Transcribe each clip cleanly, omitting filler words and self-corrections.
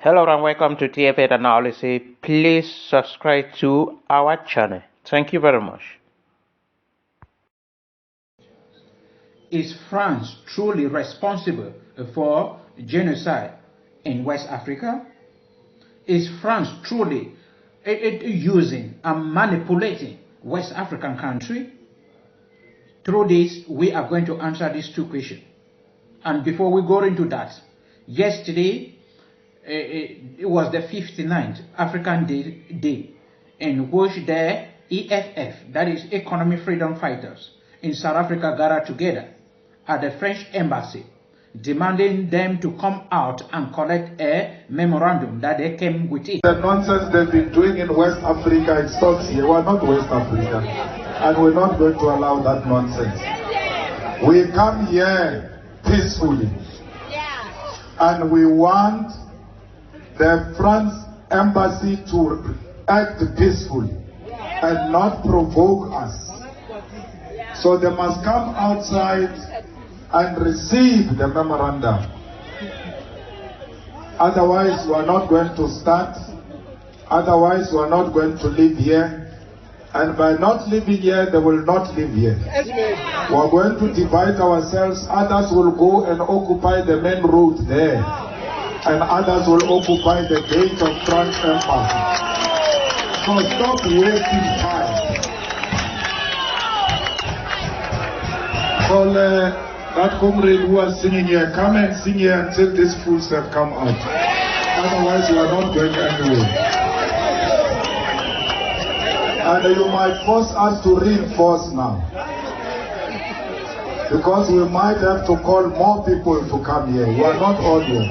Hello and welcome to TFA Analysis. Please subscribe to our channel. Thank you very much. Is France truly responsible for genocide in West Africa? Is France truly using and manipulating West African country? Through this, we are going to answer these two questions. And before we go into that, yesterday, it was the 59th African Day in which the EFF, that is Economic Freedom Fighters, in South Africa gathered together at the French embassy, demanding them to come out and collect a memorandum that they came with it. The nonsense they've been doing in West Africa, it stops here. We're not West Africa, and we're not going to allow that nonsense. We come here peacefully, and we want the France embassy to act peacefully and not provoke us. So they must come outside and receive the memorandum. Otherwise, we are not going to start. Otherwise, we are not going to live here. And by not living here, they will not live here. We are going to divide ourselves. Others will go and occupy the main road there. And others will occupy the gate of France Embassy. So stop wasting time. Call that comrade who was singing here, come and sing here until these fools have come out. Otherwise, you are not going anywhere. And you might force us to reinforce now. Because we might have to call more people to come here. We are not all here.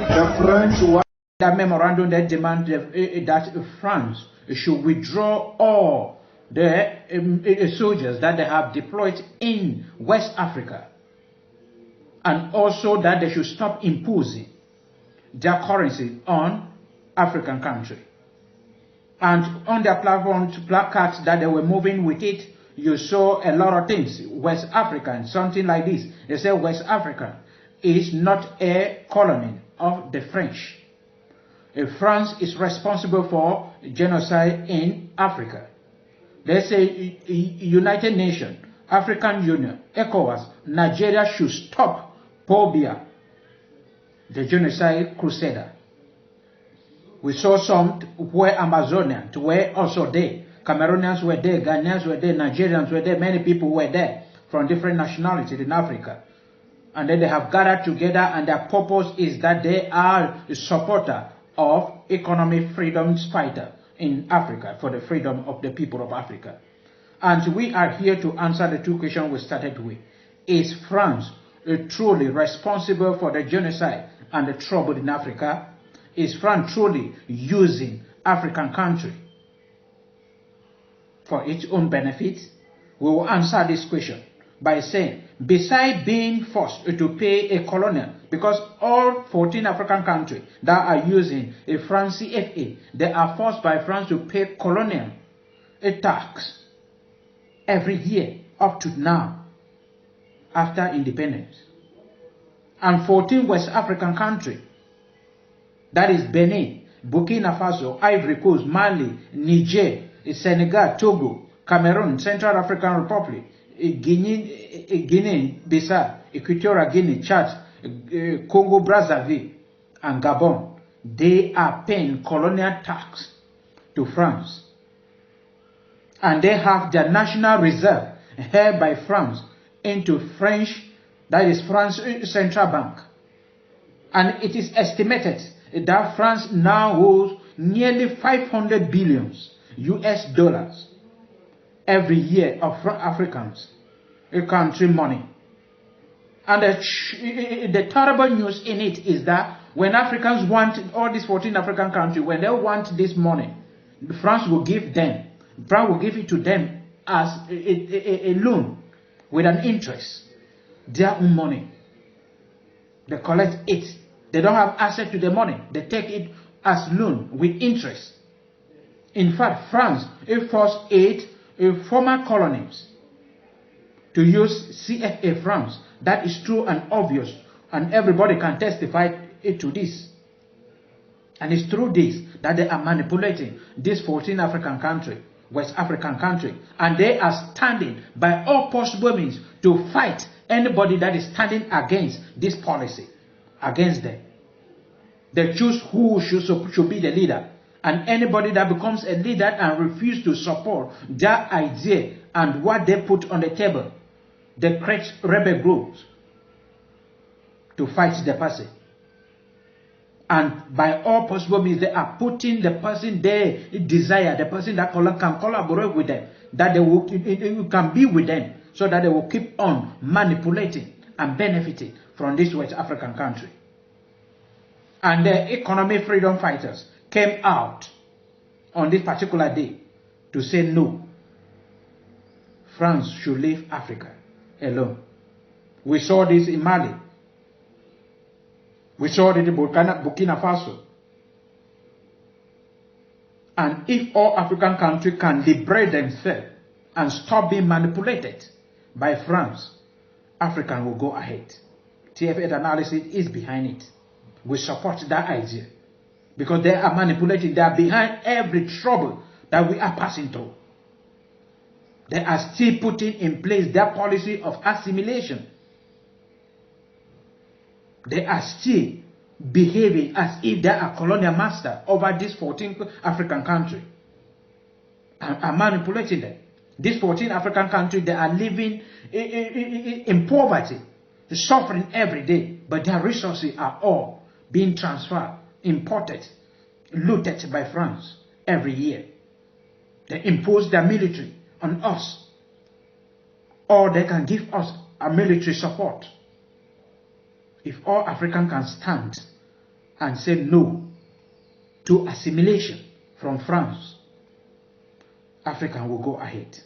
The French want that memorandum that demands that France should withdraw all the soldiers that they have deployed in West Africa, and also that they should stop imposing their currency on African country. And on their platform, placards that they were moving with it, you saw a lot of things. West African, something like this. They say West Africa is not a colony of the French. France is responsible for genocide in Africa. They say United Nations, African Union, ECOWAS, Nigeria should stop Paul Biya, the genocide crusader. We saw some where Amazonians were also there. Cameroonians were there, Ghanaians were there, Nigerians were there, many people were there from different nationalities in Africa. And then they have gathered together, and their purpose is that they are a supporter of economic freedom fighter in Africa for the freedom of the people of Africa. And we are here to answer the two questions we started with. Is France truly responsible for the genocide and the trouble in Africa? Is France truly using African country for its own benefit? We will answer this question by saying, besides being forced to pay a colonial, because all 14 African countries that are using a France CFA, they are forced by France to pay colonial a tax every year up to now, after independence. And 14 West African countries, that is Benin, Burkina Faso, Ivory Coast, Mali, Niger, Senegal, Togo, Cameroon, Central African Republic, Guinea, Bissau, Equatorial Guinea, Chad, Congo, Brazzaville, and Gabon. They are paying colonial tax to France. And they have their national reserve held by France into French, that is France Central Bank. And it is estimated that France now holds nearly 500 billions US dollars every year of Africans country money. And the terrible news in it is that when Africans want, all these 14 African countries, when they want this money, France will give them, France will give it to them as a loan with an interest, their own money. They collect it. They don't have access to the money. They take it as loan with interest. In fact, France forced 8 former colonies to use CFA francs. That is true and obvious, and everybody can testify to this. And it's through this that they are manipulating this 14 African country, West African country, and they are standing by all possible means to fight anybody that is standing against this policy, against them. They choose who should be the leader, and anybody that becomes a leader and refuses to support their idea and what they put on the table, they create rebel groups to fight the person. And by all possible means, they are putting the person they desire, the person that can collaborate with them, that they will can be with them, so that they will keep on manipulating and benefiting from this West African country. And the economic freedom fighters came out on this particular day to say no. France should leave Africa alone. We saw this in Mali. We saw it in Burkina Faso. And if all African countries can liberate themselves and stop being manipulated by France, Africa will go ahead. TFA analysis is behind it. We support that idea because they are manipulating. They are behind every trouble that we are passing through. They are still putting in place their policy of assimilation. They are still behaving as if they are colonial master over this 14 African country and are manipulating them. These 14 African countries, they are living in poverty, suffering every day, but their resources are all being transferred, imported, looted by France every year. They impose their military on us, or they can give us a military support. If all Africans can stand and say no to assimilation from France, Africa will go ahead.